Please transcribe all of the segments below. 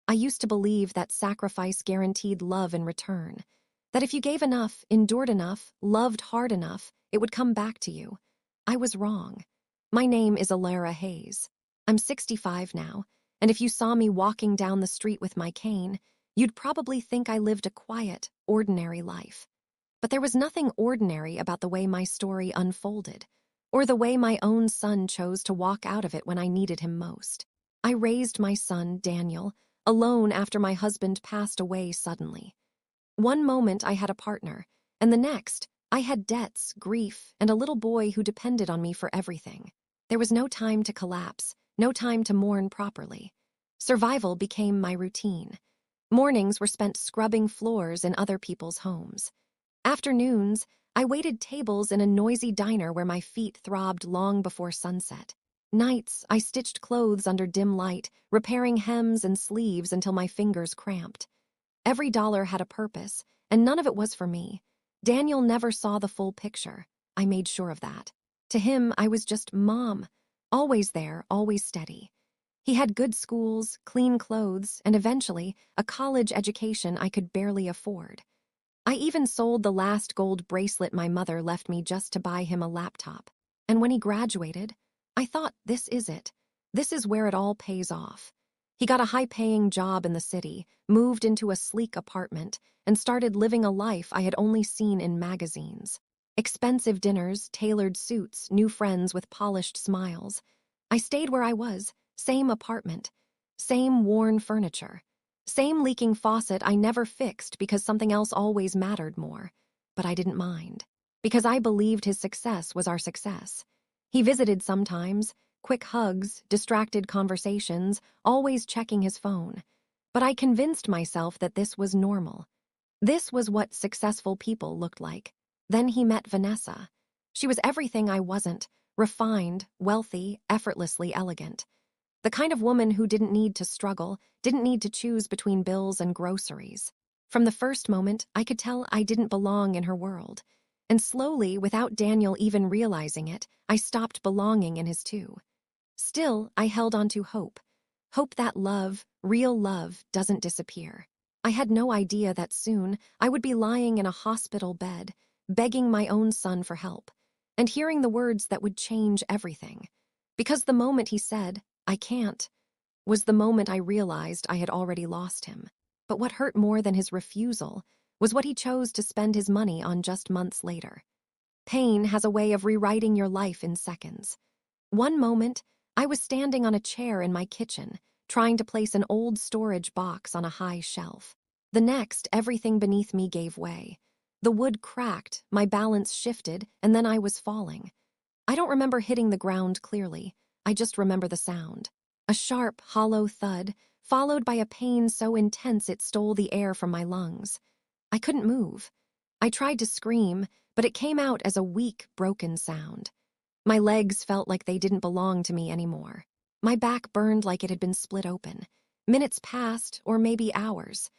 I used to believe that sacrifice guaranteed love in return, that if you gave enough, endured enough, loved hard enough, it would come back to you. I was wrong. My name is Alara Hayes. I'm 65 now, and if you saw me walking down the street with my cane, you'd probably think I lived a quiet, ordinary life. But there was nothing ordinary about the way my story unfolded, or the way my own son chose to walk out of it when I needed him most. I raised my son, Daniel, alone after my husband passed away suddenly. One moment I had a partner, and the next, I had debts, grief, and a little boy who depended on me for everything. There was no time to collapse, no time to mourn properly. Survival became my routine. Mornings were spent scrubbing floors in other people's homes. Afternoons, I waited tables in a noisy diner where my feet throbbed long before sunset. Nights, I stitched clothes under dim light, repairing hems and sleeves until my fingers cramped. Every dollar had a purpose, and none of it was for me. Daniel never saw the full picture. I made sure of that. To him, I was just mom, always there, always steady. He had good schools, clean clothes, and eventually, a college education I could barely afford. I even sold the last gold bracelet my mother left me just to buy him a laptop. And when he graduated, I thought, this is it. This is where it all pays off. He got a high-paying job in the city, moved into a sleek apartment, and started living a life I had only seen in magazines. Expensive dinners, tailored suits, new friends with polished smiles. I stayed where I was, same apartment, same worn furniture. Same leaking faucet I never fixed because something else always mattered more. But I didn't mind, because I believed his success was our success. He visited sometimes, quick hugs, distracted conversations, always checking his phone. But I convinced myself that this was normal. This was what successful people looked like. Then he met Vanessa. She was everything I wasn't, refined, wealthy, effortlessly elegant. The kind of woman who didn't need to struggle, didn't need to choose between bills and groceries. From the first moment, I could tell I didn't belong in her world. And slowly, without Daniel even realizing it, I stopped belonging in his too. Still, I held on to hope. Hope that love, real love, doesn't disappear. I had no idea that soon I would be lying in a hospital bed, begging my own son for help, and hearing the words that would change everything. Because the moment he said, "I can't," was the moment I realized I had already lost him. But what hurt more than his refusal was what he chose to spend his money on just months later. Pain has a way of rewriting your life in seconds. One moment, I was standing on a chair in my kitchen, trying to place an old storage box on a high shelf. The next, everything beneath me gave way. The wood cracked, my balance shifted, and then I was falling. I don't remember hitting the ground clearly. I just remember the sound. A sharp, hollow thud, followed by a pain so intense it stole the air from my lungs. I couldn't move. I tried to scream, but it came out as a weak, broken sound. My legs felt like they didn't belong to me anymore. My back burned like it had been split open. Minutes passed, or maybe hours.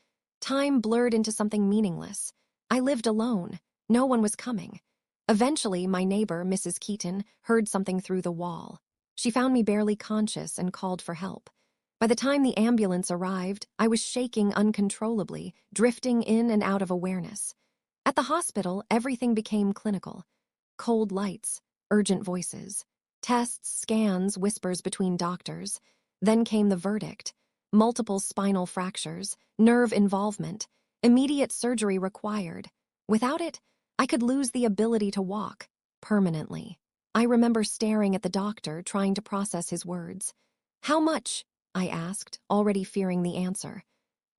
Time blurred into something meaningless. I lived alone. No one was coming. Eventually, my neighbor, Mrs. Keaton, heard something through the wall. She found me barely conscious and called for help. By the time the ambulance arrived, I was shaking uncontrollably, drifting in and out of awareness. At the hospital, everything became clinical. Cold lights, urgent voices, tests, scans, whispers between doctors. Then came the verdict. Multiple spinal fractures, nerve involvement, immediate surgery required. Without it, I could lose the ability to walk, permanently. I remember staring at the doctor, trying to process his words. "How much?" I asked, already fearing the answer.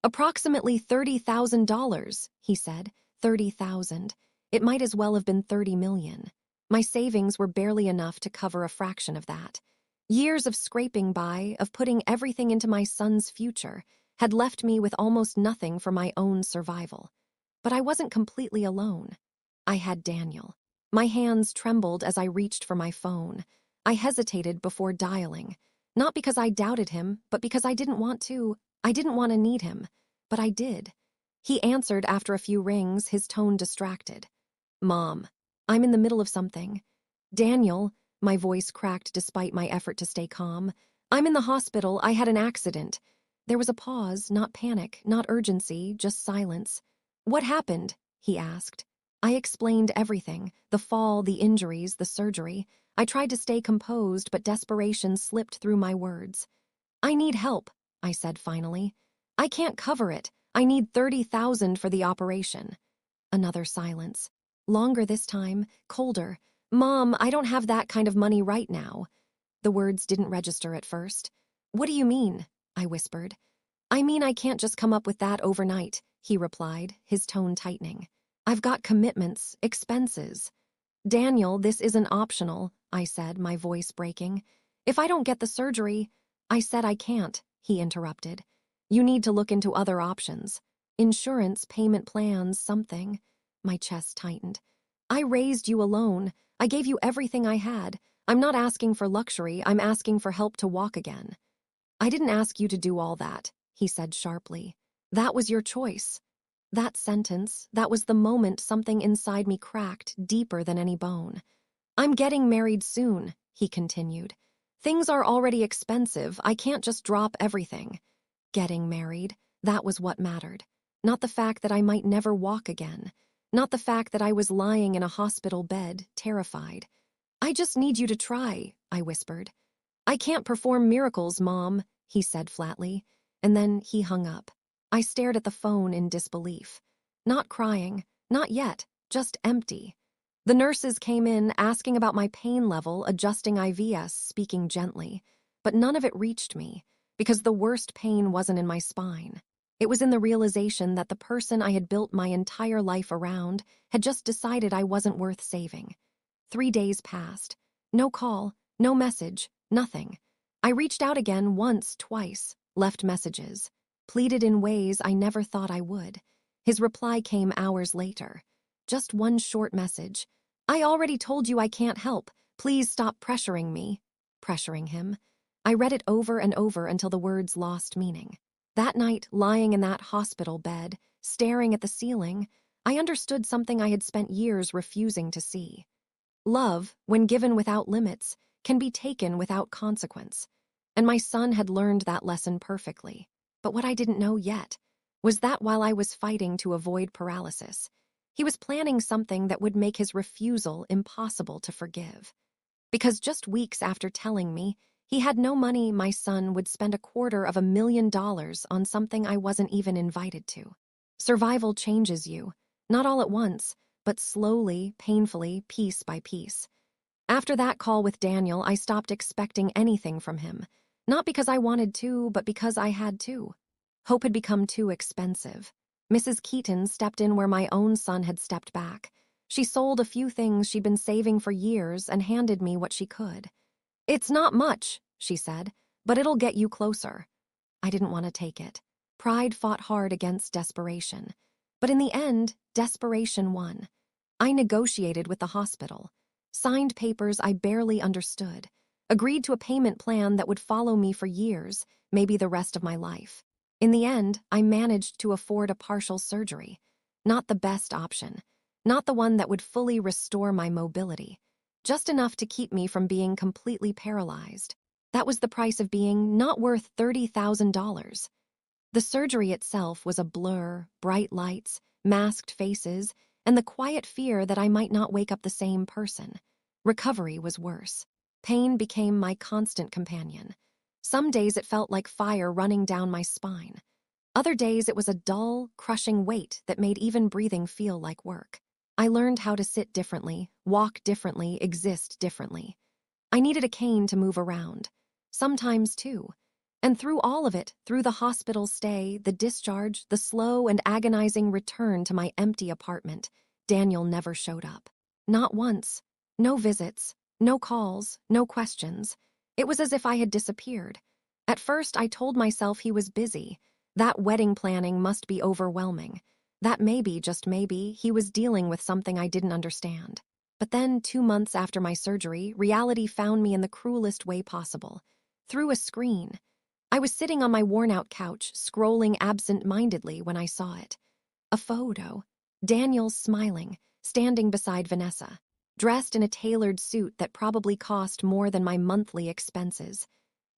"Approximately $30,000, he said. 30,000. It might as well have been 30 million. My savings were barely enough to cover a fraction of that. Years of scraping by, of putting everything into my son's future, had left me with almost nothing for my own survival. But I wasn't completely alone. I had Daniel. My hands trembled as I reached for my phone. I hesitated before dialing. Not because I doubted him, but because I didn't want to. I didn't want to need him. But I did. He answered after a few rings, his tone distracted. "Mom, I'm in the middle of something." "Daniel," my voice cracked despite my effort to stay calm. "I'm in the hospital. I had an accident." There was a pause, not panic, not urgency, just silence. "What happened?" he asked. I explained everything, the fall, the injuries, the surgery. I tried to stay composed, but desperation slipped through my words. "I need help," I said finally. "I can't cover it. I need 30,000 for the operation." Another silence. Longer this time, colder. "Mom, I don't have that kind of money right now." The words didn't register at first. "What do you mean?" I whispered. "I mean I can't just come up with that overnight," he replied, his tone tightening. "I've got commitments, expenses." "Daniel, this isn't optional," I said, my voice breaking. "If I don't get the surgery—" "I said I can't," he interrupted. "You need to look into other options. Insurance, payment plans, something." My chest tightened. "I raised you alone. I gave you everything I had. I'm not asking for luxury, I'm asking for help to walk again." "I didn't ask you to do all that," he said sharply. "That was your choice." That sentence, that was the moment something inside me cracked deeper than any bone. "I'm getting married soon," he continued. "Things are already expensive, I can't just drop everything." Getting married, that was what mattered. Not the fact that I might never walk again. Not the fact that I was lying in a hospital bed, terrified. "I just need you to try," I whispered. "I can't perform miracles, Mom," he said flatly, and then he hung up. I stared at the phone in disbelief. Not crying, not yet, just empty. The nurses came in, asking about my pain level, adjusting IVs, speaking gently. But none of it reached me, because the worst pain wasn't in my spine. It was in the realization that the person I had built my entire life around had just decided I wasn't worth saving. 3 days passed. No call, no message, nothing. I reached out again once, twice, left messages, pleaded in ways I never thought I would. His reply came hours later. Just one short message. "I already told you I can't help. Please stop pressuring me." Pressuring him. I read it over and over until the words lost meaning. That night, lying in that hospital bed, staring at the ceiling, I understood something I had spent years refusing to see. Love, when given without limits, can be taken without consequence. And my son had learned that lesson perfectly. But what I didn't know yet was that while I was fighting to avoid paralysis, he was planning something that would make his refusal impossible to forgive. Because just weeks after telling me he had no money, my son would spend $250,000 on something I wasn't even invited to. Survival changes you, not all at once, but slowly, painfully, piece by piece. After that call with Daniel, I stopped expecting anything from him. Not because I wanted to, but because I had to. Hope had become too expensive. Mrs. Keaton stepped in where my own son had stepped back. She sold a few things she'd been saving for years and handed me what she could. "It's not much," she said, "but it'll get you closer." I didn't want to take it. Pride fought hard against desperation. But in the end, desperation won. I negotiated with the hospital, signed papers I barely understood, agreed to a payment plan that would follow me for years, maybe the rest of my life. In the end, I managed to afford a partial surgery. Not the best option, not the one that would fully restore my mobility, just enough to keep me from being completely paralyzed. That was the price of being not worth $30,000. The surgery itself was a blur, bright lights, masked faces, and the quiet fear that I might not wake up the same person. Recovery was worse. Pain became my constant companion. Some days it felt like fire running down my spine. Other days it was a dull, crushing weight that made even breathing feel like work. I learned how to sit differently, walk differently, exist differently. I needed a cane to move around. Sometimes, too. And through all of it, through the hospital stay, the discharge, the slow and agonizing return to my empty apartment, Daniel never showed up. Not once. No visits, no calls, no questions. It was as if I had disappeared. At first, I told myself he was busy. That wedding planning must be overwhelming. That maybe, just maybe, he was dealing with something I didn't understand. But then, 2 months after my surgery, reality found me in the cruelest way possible. Through a screen. I was sitting on my worn-out couch, scrolling absent-mindedly when I saw it. A photo. Daniel smiling, standing beside Vanessa, dressed in a tailored suit that probably cost more than my monthly expenses.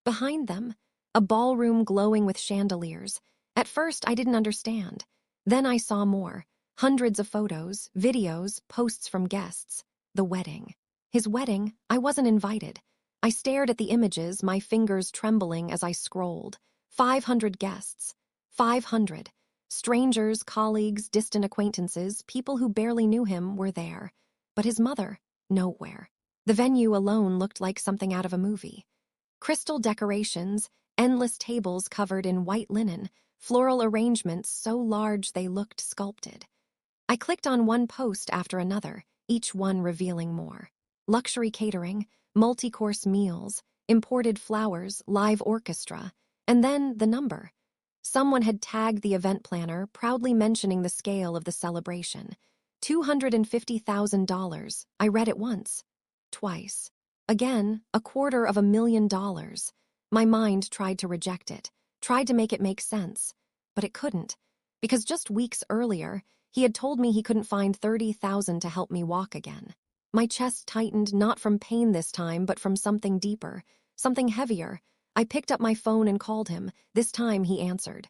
Behind them, a ballroom glowing with chandeliers. At first, I didn't understand. Then I saw more. Hundreds of photos, videos, posts from guests. The wedding. His wedding, I wasn't invited. I stared at the images, my fingers trembling as I scrolled. 500 guests. 500. Strangers, colleagues, distant acquaintances, people who barely knew him were there. But his mother, nowhere. The venue alone looked like something out of a movie. Crystal decorations, endless tables covered in white linen, floral arrangements so large they looked sculpted. I clicked on one post after another, each one revealing more. Luxury catering, multi-course meals, imported flowers, live orchestra, and then the number. Someone had tagged the event planner, proudly mentioning the scale of the celebration. $250,000. I read it once. Twice. Again, $250,000. My mind tried to reject it, tried to make it make sense. But it couldn't, because just weeks earlier, he had told me he couldn't find $30,000 to help me walk again. My chest tightened, not from pain this time, but from something deeper, something heavier. I picked up my phone and called him. This time he answered.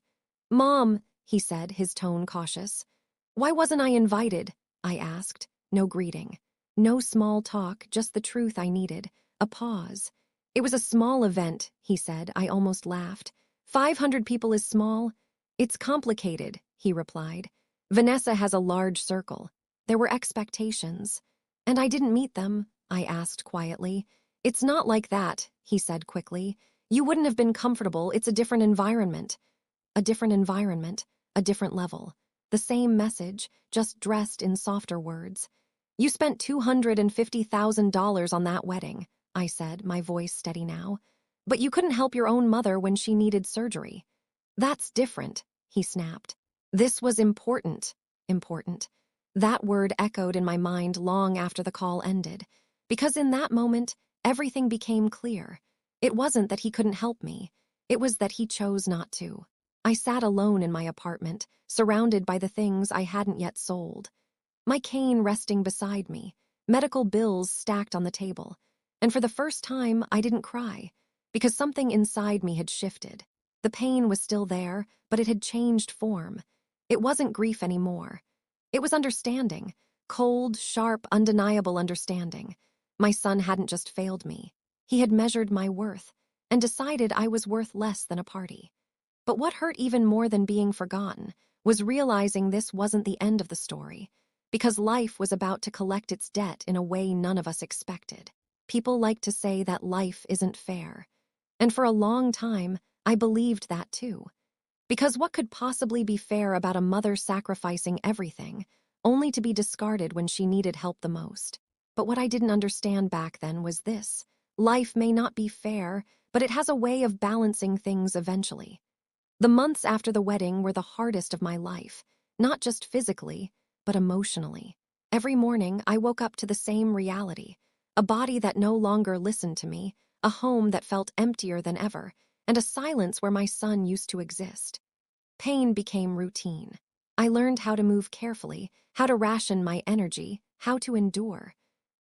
"Mom," he said, his tone cautious. "Why wasn't I invited?" I asked. No greeting. No small talk, just the truth I needed. A pause. "It was a small event," he said. I almost laughed. 500 people is small? "It's complicated," he replied. "Vanessa has a large circle. There were expectations. And I didn't meet them," I asked quietly. "It's not like that," he said quickly. "You wouldn't have been comfortable. It's a different environment." A different environment, a different level. The same message, just dressed in softer words. "You spent $250,000 on that wedding," I said, my voice steady now. "But you couldn't help your own mother when she needed surgery." "That's different," he snapped. This was important. Important. That word echoed in my mind long after the call ended. Because in that moment, everything became clear. It wasn't that he couldn't help me. It was that he chose not to. I sat alone in my apartment, surrounded by the things I hadn't yet sold. My cane resting beside me, medical bills stacked on the table. And for the first time, I didn't cry, because something inside me had shifted. The pain was still there, but it had changed form. It wasn't grief anymore. It was understanding, cold, sharp, undeniable understanding. My son hadn't just failed me. He had measured my worth and decided I was worth less than a party. But what hurt even more than being forgotten was realizing this wasn't the end of the story, because life was about to collect its debt in a way none of us expected. People like to say that life isn't fair. And for a long time, I believed that too. Because what could possibly be fair about a mother sacrificing everything, only to be discarded when she needed help the most? But what I didn't understand back then was this. Life may not be fair, but it has a way of balancing things eventually. The months after the wedding were the hardest of my life, not just physically, but emotionally. Every morning, I woke up to the same reality, a body that no longer listened to me, a home that felt emptier than ever, and a silence where my son used to exist. Pain became routine. I learned how to move carefully, how to ration my energy, how to endure.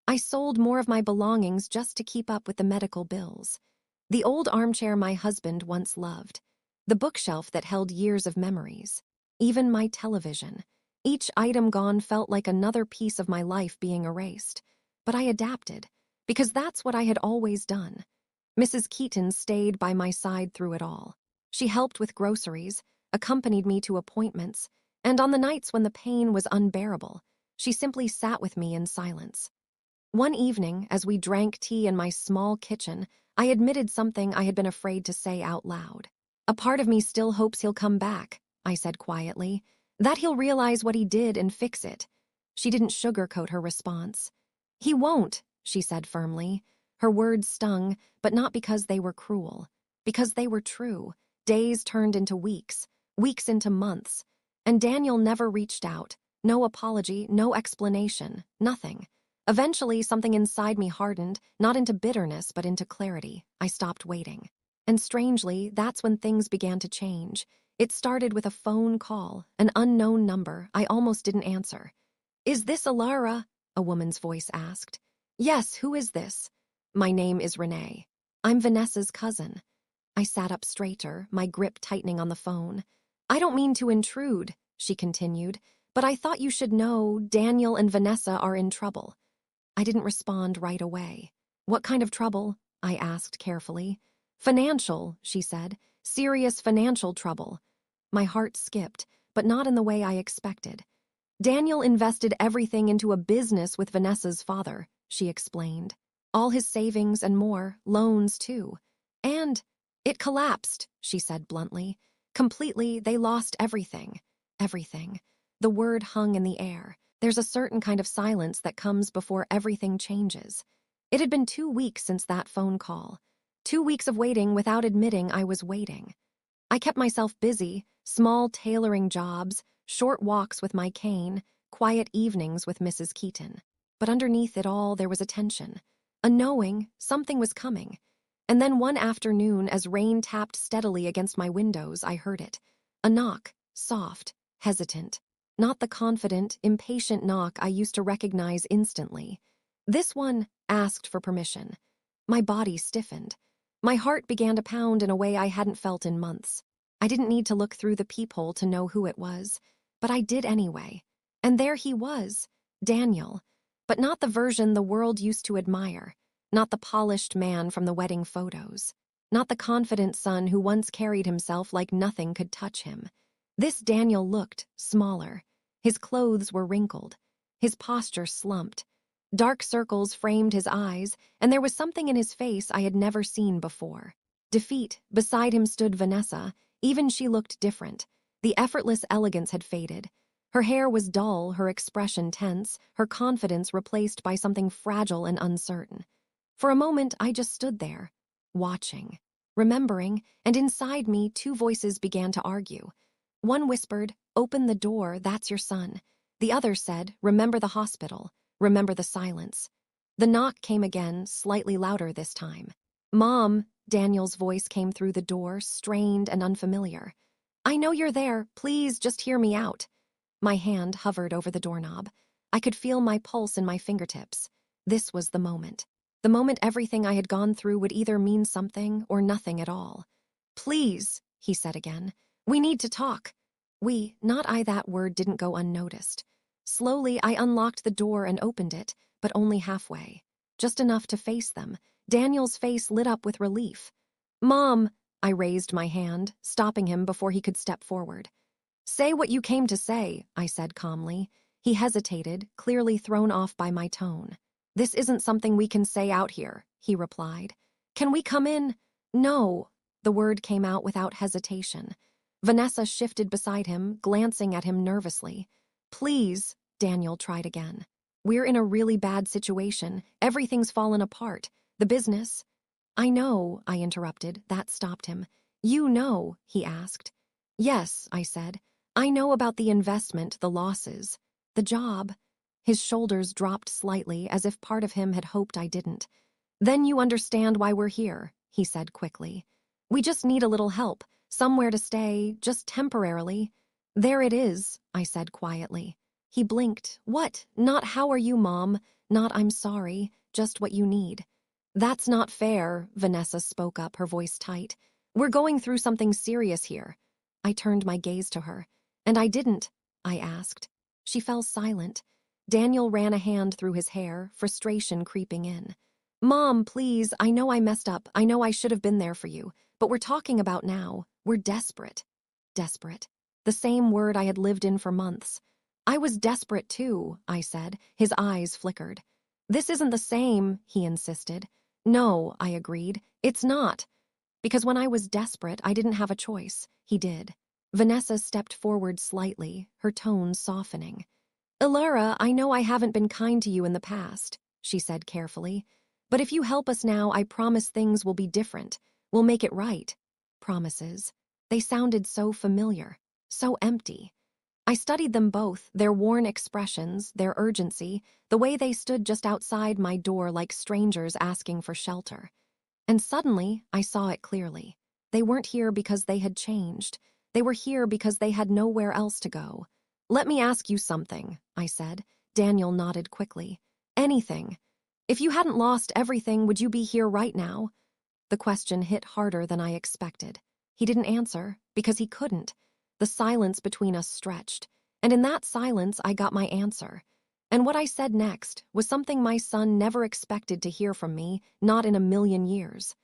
I sold more of my belongings just to keep up with the medical bills. The old armchair my husband once loved. The bookshelf that held years of memories. Even my television. Each item gone felt like another piece of my life being erased. But I adapted, because that's what I had always done. Mrs. Keaton stayed by my side through it all. She helped with groceries, accompanied me to appointments, and on the nights when the pain was unbearable, she simply sat with me in silence. One evening, as we drank tea in my small kitchen, I admitted something I had been afraid to say out loud. "A part of me still hopes he'll come back," I said quietly, "that he'll realize what he did and fix it." She didn't sugarcoat her response. "He won't," she said firmly. Her words stung, but not because they were cruel. Because they were true. Days turned into weeks, weeks into months. And Daniel never reached out. No apology, no explanation, nothing. Eventually, something inside me hardened, not into bitterness, but into clarity. I stopped waiting. And strangely, that's when things began to change. It started with a phone call, an unknown number I almost didn't answer. "Is this Alara?" a woman's voice asked. "Yes, who is this?" "My name is Renee. I'm Vanessa's cousin." I sat up straighter, my grip tightening on the phone. I don't mean to intrude, she continued, but I thought you should know Daniel and Vanessa are in trouble. I didn't respond right away. What kind of trouble? I asked carefully. Financial, she said. Serious financial trouble. My heart skipped, but not in the way I expected. Daniel invested everything into a business with Vanessa's father, she explained. All his savings and more, loans too. And it collapsed, she said bluntly. Completely, they lost everything. Everything. The word hung in the air. There's a certain kind of silence that comes before everything changes. It had been 2 weeks since that phone call. 2 weeks of waiting without admitting I was waiting. I kept myself busy, small tailoring jobs, short walks with my cane, quiet evenings with Mrs. Keaton. But underneath it all, there was a tension, a knowing something was coming. And then one afternoon, as rain tapped steadily against my windows, I heard it. A knock, soft, hesitant. Not the confident, impatient knock I used to recognize instantly. This one asked for permission. My body stiffened. My heart began to pound in a way I hadn't felt in months. I didn't need to look through the peephole to know who it was, but I did anyway. And there he was, Daniel, but not the version the world used to admire, not the polished man from the wedding photos, not the confident son who once carried himself like nothing could touch him. This Daniel looked smaller. His clothes were wrinkled, his posture slumped. Dark circles framed his eyes, and there was something in his face I had never seen before. Defeat. Beside him stood Vanessa. Even she looked different. The effortless elegance had faded. Her hair was dull, her expression tense, her confidence replaced by something fragile and uncertain. For a moment, I just stood there, watching, remembering, and inside me, 2 voices began to argue. One whispered, "Open the door, that's your son." The other said, "Remember the hospital. Remember the silence." The knock came again, slightly louder this time. "Mom," Daniel's voice came through the door, strained and unfamiliar. "I know you're there. Please just hear me out." My hand hovered over the doorknob. I could feel my pulse in my fingertips. This was the moment. The moment everything I had gone through would either mean something or nothing at all. "Please," he said again. "We need to talk." We, not I, that word didn't go unnoticed. Slowly, I unlocked the door and opened it, but only halfway. Just enough to face them. Daniel's face lit up with relief. "Mom," I raised my hand, stopping him before he could step forward. "Say what you came to say," I said calmly. He hesitated, clearly thrown off by my tone. "This isn't something we can say out here," he replied. "Can we come in?" "No." The word came out without hesitation. Vanessa shifted beside him, glancing at him nervously. "Please," Daniel tried again. "We're in a really bad situation. Everything's fallen apart. The business—" "I know," I interrupted. That stopped him. "You know?" he asked. "Yes," I said. "I know about the investment, the losses. The job." His shoulders dropped slightly, as if part of him had hoped I didn't. "Then you understand why we're here," he said quickly. "We just need a little help, somewhere to stay, just temporarily." "There it is," I said quietly. He blinked. "What? Not how are you, Mom? Not I'm sorry, just what you need." "That's not fair," Vanessa spoke up, her voice tight. "We're going through something serious here." I turned my gaze to her. "And I didn't?" I asked. She fell silent. Daniel ran a hand through his hair, frustration creeping in. "Mom, please, I know I messed up. I know I should have been there for you. But we're talking about now. We're desperate." Desperate. The same word I had lived in for months. "I was desperate too," I said. His eyes flickered. "This isn't the same," he insisted. "No," I agreed. "It's not." Because when I was desperate, I didn't have a choice. He did. Vanessa stepped forward slightly, her tone softening. "Ilara, I know I haven't been kind to you in the past," she said carefully. "But if you help us now, I promise things will be different. We'll make it right." Promises. They sounded so familiar, so empty. I studied them both, their worn expressions, their urgency, the way they stood just outside my door like strangers asking for shelter. And suddenly, I saw it clearly. They weren't here because they had changed. They were here because they had nowhere else to go. "Let me ask you something," I said. Daniel nodded quickly. "Anything. If you hadn't lost everything, would you be here right now?" The question hit harder than I expected. He didn't answer, because he couldn't. The silence between us stretched, and in that silence I got my answer. And what I said next was something my son never expected to hear from me, not in a million years.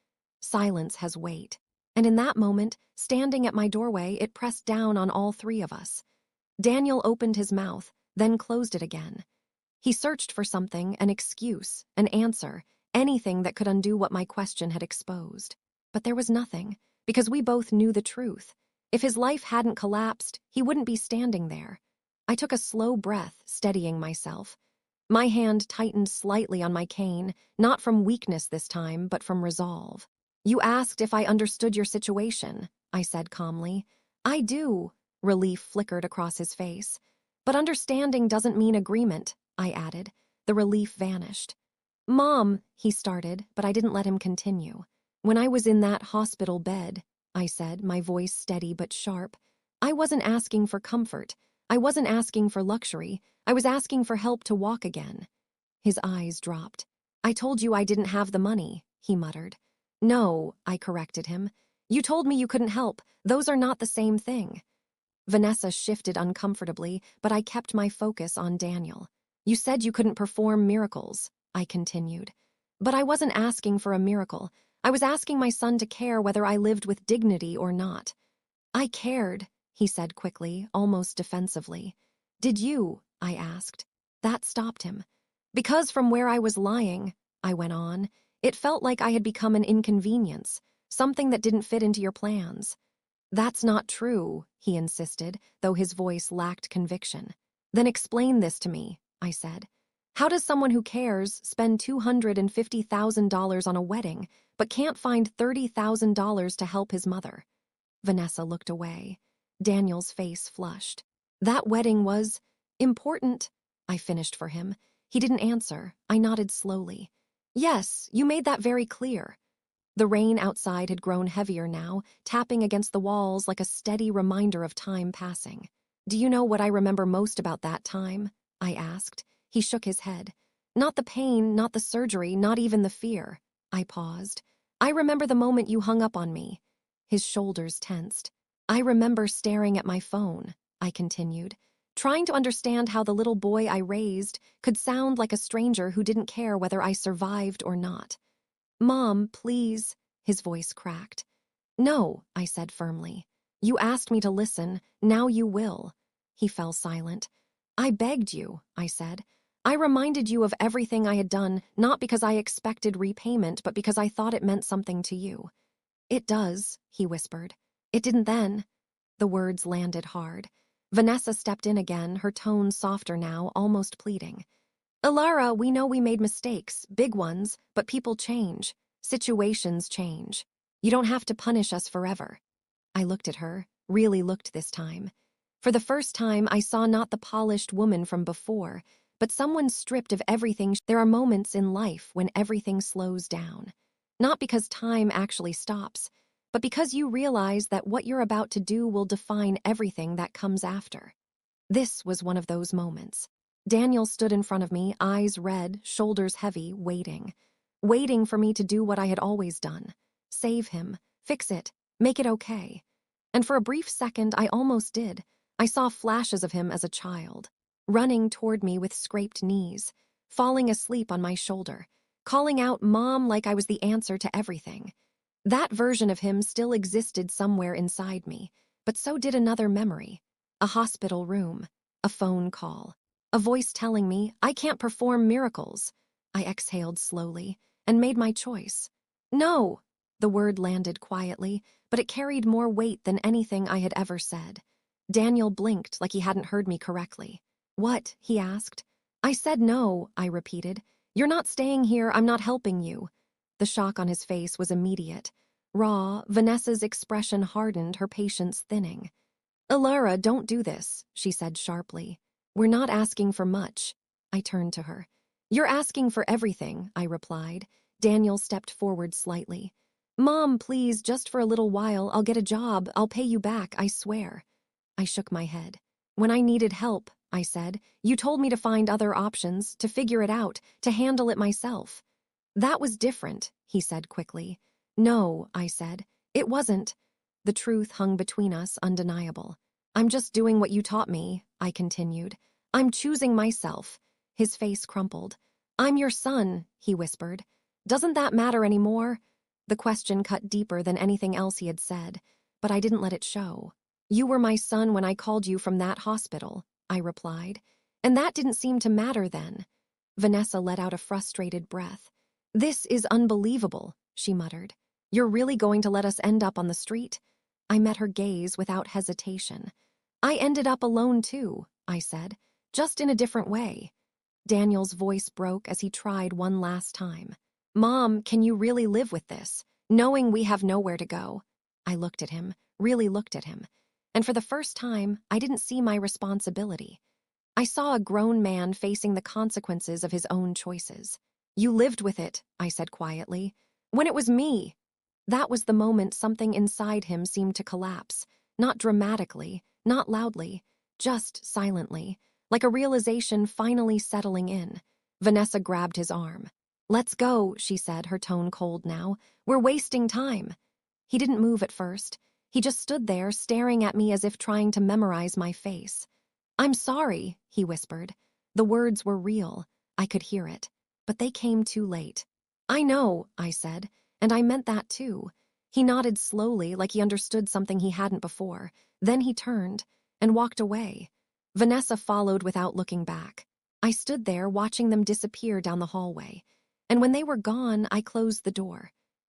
Silence has weight. And in that moment, standing at my doorway, it pressed down on all three of us. Daniel opened his mouth, then closed it again. He searched for something, an excuse, an answer, anything that could undo what my question had exposed. But there was nothing, because we both knew the truth. If his life hadn't collapsed, he wouldn't be standing there. I took a slow breath, steadying myself. My hand tightened slightly on my cane, not from weakness this time, but from resolve. "You asked if I understood your situation," I said calmly. "I do," relief flickered across his face. "But understanding doesn't mean agreement," I added. The relief vanished. "Mom," he started, but I didn't let him continue. "When I was in that hospital bed," I said, my voice steady but sharp, "I wasn't asking for comfort. I wasn't asking for luxury. I was asking for help to walk again." His eyes dropped. "I told you I didn't have the money," he muttered. "No," I corrected him. "You told me you couldn't help. Those are not the same thing." Vanessa shifted uncomfortably, but I kept my focus on Daniel. "You said you couldn't perform miracles," I continued. "But I wasn't asking for a miracle. I was asking my son to care whether I lived with dignity or not." "I cared," he said quickly, almost defensively. "Did you?" I asked. That stopped him. "Because from where I was lying," I went on, "it felt like I had become an inconvenience, something that didn't fit into your plans." "That's not true," he insisted, though his voice lacked conviction. "Then explain this to me," I said. "How does someone who cares spend $250,000 on a wedding, but can't find $30,000 to help his mother?" Vanessa looked away. Daniel's face flushed. "That wedding was important," I finished for him. He didn't answer. I nodded slowly. "Yes, you made that very clear." The rain outside had grown heavier now, tapping against the walls like a steady reminder of time passing. "Do you know what I remember most about that time?" I asked. He shook his head. "Not the pain, not the surgery, not even the fear." I paused. "I remember the moment you hung up on me." His shoulders tensed. "I remember staring at my phone," I continued, "trying to understand how the little boy I raised could sound like a stranger who didn't care whether I survived or not." "Mom, please," his voice cracked. "No," I said firmly. "You asked me to listen, now you will." He fell silent. "I begged you," I said. "I reminded you of everything I had done, not because I expected repayment, but because I thought it meant something to you." "It does," he whispered. "It didn't then." The words landed hard. Vanessa stepped in again, her tone softer now, almost pleading. "Alara, we know we made mistakes, big ones, but people change. Situations change. You don't have to punish us forever." I looked at her, really looked this time. For the first time, I saw not the polished woman from before, but someone stripped of everything. There are moments in life when everything slows down. Not because time actually stops, but because you realize that what you're about to do will define everything that comes after. This was one of those moments. Daniel stood in front of me, eyes red, shoulders heavy, waiting for me to do what I had always done. Save him, fix it, make it okay. And for a brief second, I almost did. I saw flashes of him as a child, running toward me with scraped knees, falling asleep on my shoulder, calling out Mom like I was the answer to everything. That version of him still existed somewhere inside me, but so did another memory. A hospital room, a phone call, a voice telling me I can't perform miracles. I exhaled slowly and made my choice. "No!" The word landed quietly, but it carried more weight than anything I had ever said. Daniel blinked like he hadn't heard me correctly. "What?" he asked. "I said no," I repeated. "You're not staying here, I'm not helping you." The shock on his face was immediate. Raw, Vanessa's expression hardened, her patience thinning. "Alara, don't do this," she said sharply. "We're not asking for much." I turned to her. "You're asking for everything," I replied. Daniel stepped forward slightly. "Mom, please, just for a little while, I'll get a job, I'll pay you back, I swear." I shook my head. "When I needed help," I said, "you told me to find other options, to figure it out, to handle it myself." "That was different," he said quickly. No, I said. It wasn't. The truth hung between us, undeniable. I'm just doing what you taught me, I continued. I'm choosing myself. His face crumpled. I'm your son, he whispered. Doesn't that matter anymore? The question cut deeper than anything else he had said, but I didn't let it show. You were my son when I called you from that hospital, I replied. And that didn't seem to matter then. Vanessa let out a frustrated breath. This is unbelievable, she muttered. You're really going to let us end up on the street? I met her gaze without hesitation. I ended up alone too, I said, just in a different way. Daniel's voice broke as he tried one last time. Mom, can you really live with this, knowing we have nowhere to go? I looked at him, really looked at him, and for the first time, I didn't see my responsibility. I saw a grown man facing the consequences of his own choices. You lived with it, I said quietly, when it was me. That was the moment something inside him seemed to collapse, not dramatically, not loudly, just silently, like a realization finally settling in. Vanessa grabbed his arm. Let's go, she said, her tone cold now. We're wasting time. He didn't move at first. He just stood there, staring at me as if trying to memorize my face. I'm sorry, he whispered. The words were real. I could hear it. But they came too late. I know, I said, and I meant that too. He nodded slowly, like he understood something he hadn't before. Then he turned and walked away. Vanessa followed without looking back. I stood there watching them disappear down the hallway. And when they were gone, I closed the door.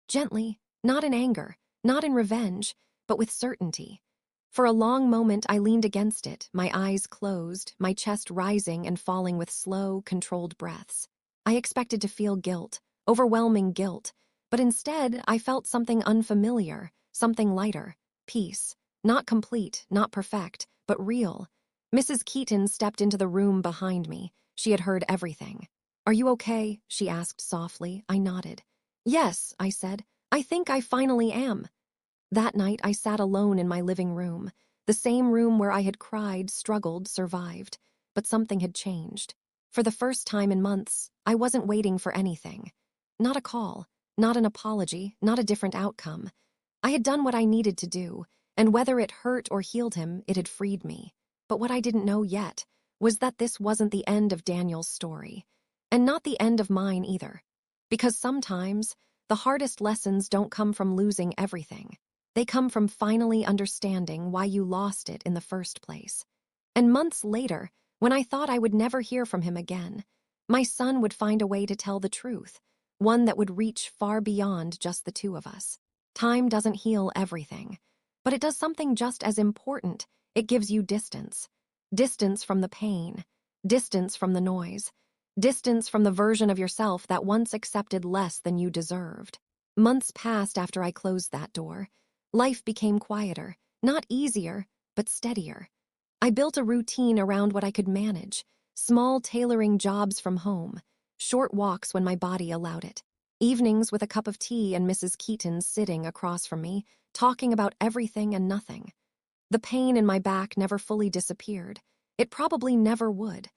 Gently, not in anger, not in revenge, but with certainty. For a long moment, I leaned against it, my eyes closed, my chest rising and falling with slow, controlled breaths. I expected to feel guilt, overwhelming guilt, but instead, I felt something unfamiliar, something lighter, peace. Not complete, not perfect, but real. Mrs. Keaton stepped into the room behind me. She had heard everything. Are you okay? She asked softly. I nodded. Yes, I said. I think I finally am. That night, I sat alone in my living room, the same room where I had cried, struggled, survived. But something had changed. For the first time in months, I wasn't waiting for anything. Not a call, not an apology, not a different outcome. I had done what I needed to do, and whether it hurt or healed him, it had freed me. But what I didn't know yet was that this wasn't the end of Daniel's story, and not the end of mine either. Because sometimes, the hardest lessons don't come from losing everything. They come from finally understanding why you lost it in the first place. And months later, when I thought I would never hear from him again, my son would find a way to tell the truth, one that would reach far beyond just the two of us. Time doesn't heal everything, but it does something just as important. It gives you distance. Distance from the pain, distance from the noise, distance from the version of yourself that once accepted less than you deserved. Months passed after I closed that door. Life became quieter, not easier, but steadier. I built a routine around what I could manage, small tailoring jobs from home, short walks when my body allowed it, evenings with a cup of tea and Mrs. Keaton sitting across from me, talking about everything and nothing. The pain in my back never fully disappeared. It probably never would.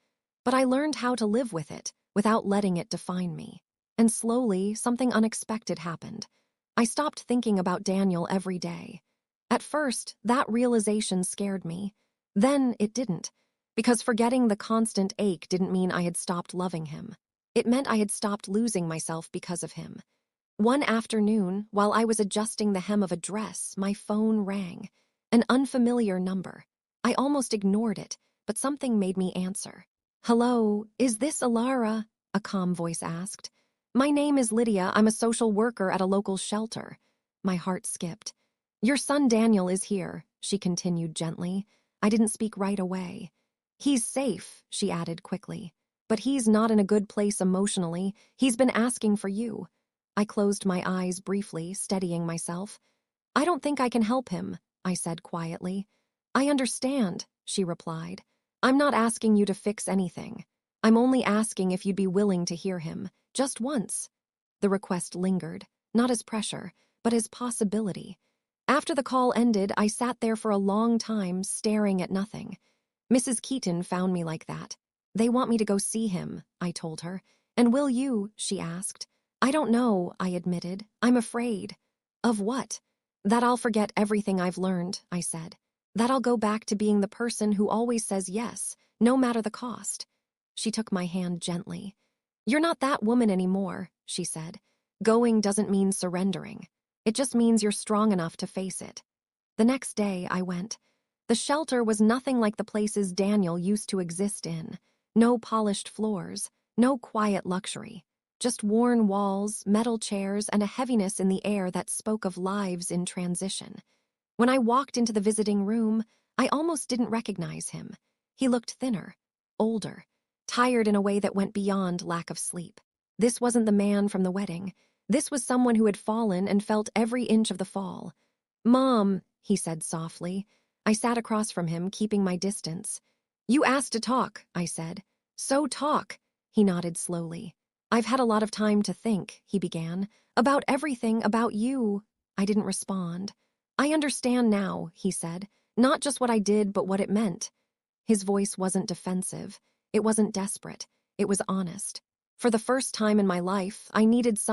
But I learned how to live with it without letting it define me. And slowly, something unexpected happened. I stopped thinking about Daniel every day. At first, that realization scared me. Then it didn't, because forgetting the constant ache didn't mean I had stopped loving him. It meant I had stopped losing myself because of him. One afternoon, while I was adjusting the hem of a dress, my phone rang. An unfamiliar number. I almost ignored it, but something made me answer. Hello, is this Alara? A calm voice asked. My name is Lydia. I'm a social worker at a local shelter. My heart skipped. Your son Daniel is here, she continued gently. I didn't speak right away. He's safe, she added quickly. But he's not in a good place emotionally. He's been asking for you. I closed my eyes briefly, steadying myself. I don't think I can help him, I said quietly. I understand, she replied. I'm not asking you to fix anything. I'm only asking if you'd be willing to hear him, just once. The request lingered, not as pressure, but as possibility. After the call ended, I sat there for a long time, staring at nothing. Mrs. Keaton found me like that. They want me to go see him, I told her. And will you? She asked. I don't know, I admitted. I'm afraid. Of what? That I'll forget everything I've learned, I said. That I'll go back to being the person who always says yes, no matter the cost. She took my hand gently. You're not that woman anymore, she said. Going doesn't mean surrendering. It just means you're strong enough to face it. The next day, I went. The shelter was nothing like the places Daniel used to exist in. No polished floors, no quiet luxury. Just worn walls, metal chairs, and a heaviness in the air that spoke of lives in transition. When I walked into the visiting room, I almost didn't recognize him. He looked thinner, older, tired in a way that went beyond lack of sleep. This wasn't the man from the wedding. This was someone who had fallen and felt every inch of the fall. "Mom," he said softly. I sat across from him, keeping my distance. "You asked to talk," I said. "So talk," he nodded slowly. "I've had a lot of time to think," he began. "About everything, about you." I didn't respond. "I understand now," he said. "Not just what I did, but what it meant." His voice wasn't defensive. It wasn't desperate. It was honest. For the first time in my life, I needed someone